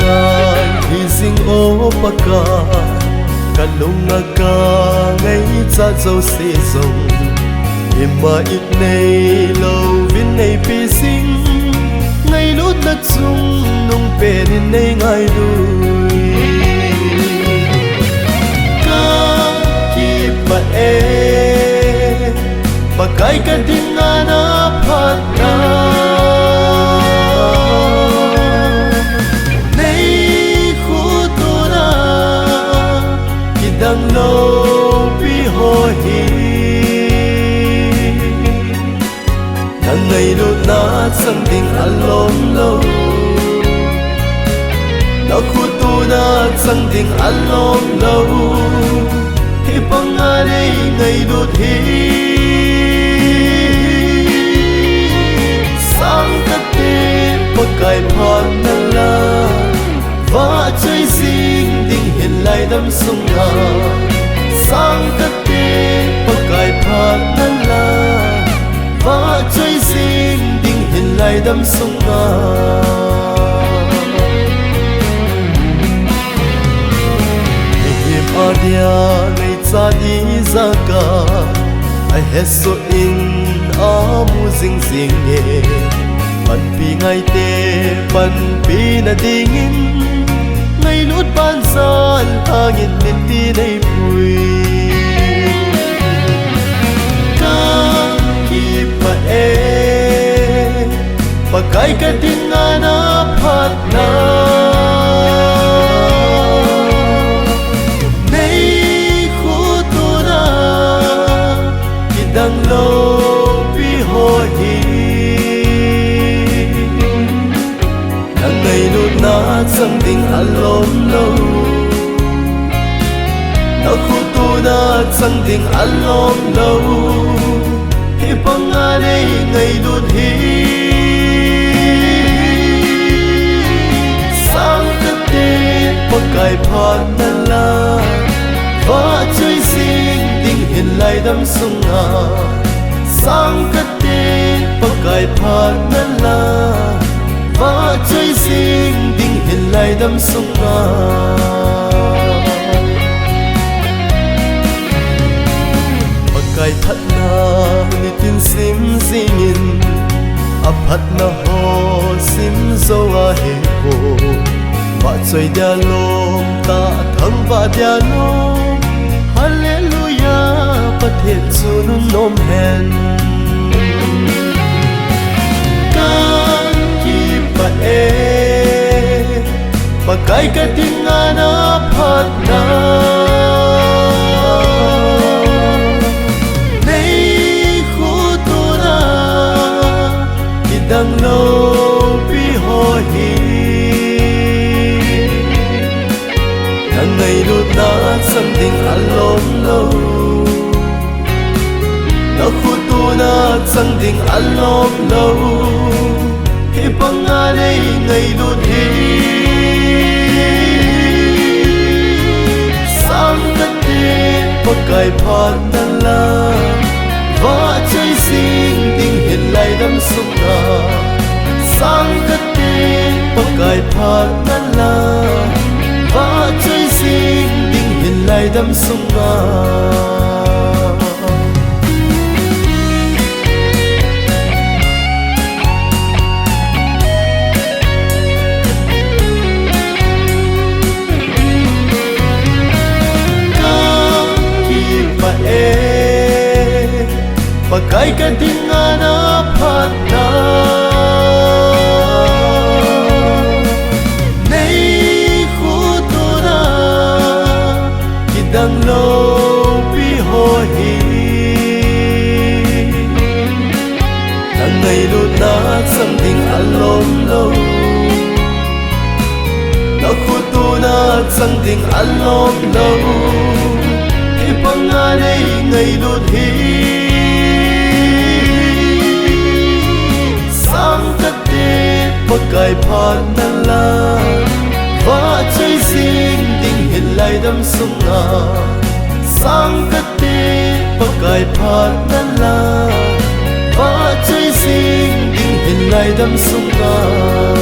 ngai hi sing o paka kalunga ka ngai cha zo se zong ima it nei lo vin nei pi sing ngai lut na chung nung pe nin nei ngai lui ka ki pa e pakai ka ding ana phat na dang lo pi ho hi nang ngày lu na sang ding alom lo na khu tu na sang ding alom lo hi pang ale ngày lu thi sang ka te pakai phan na la va chơi sing ding hin lai dam sung na sang ka te pakai phan na la va chơi sing ding hin lai dam sung na him adia ngai cha di za ka I has so in a mu zing zing ye pan pi ngai te pan pi na ding in ngày lút ban san hangin min ti nei pui ka ki pa e pakai ka ding ana phat na nei khu tu na kidang lo pi ho hi nang ngày lút na sang ding alom lo na khu tu na sang ding alom lo hi pang ale ngày lut hi sang ka te pakai phan na la va chơi sing ding hin lai dam sung na sang ka te pakai phan na la va chơi sing ding hin lai dam sung na pakai phat na ni tin sim singin a phat na ho sim zo a he ko va chơi dia lom ta thang va dia no hallelujah pathet chu nun nom hen pa e pakai ka ding ana phat na nei khu tu na kidang lo pi ho hi nang ngày lut na sang ding alom lo na khu tu na sang ding alom lo hi pang ale ngày lut hi sang ka te pakai phan na la va chơi sing ding hin lai dam sung na sang ka te pakai phan na la va chơi sing ding hin lai dam sung na pakai ka ding ana phat na nei khu tu na kidang lo pi ho hi nang ngày lut na sang ding alom lo na khu tu na sang ding alom lo hi pang ale ngày lut hi pakai phan na la va chơi sing ding hin lai dam sung na sang ka te pakai phan na la va chơi sing ding hin lai dam sung na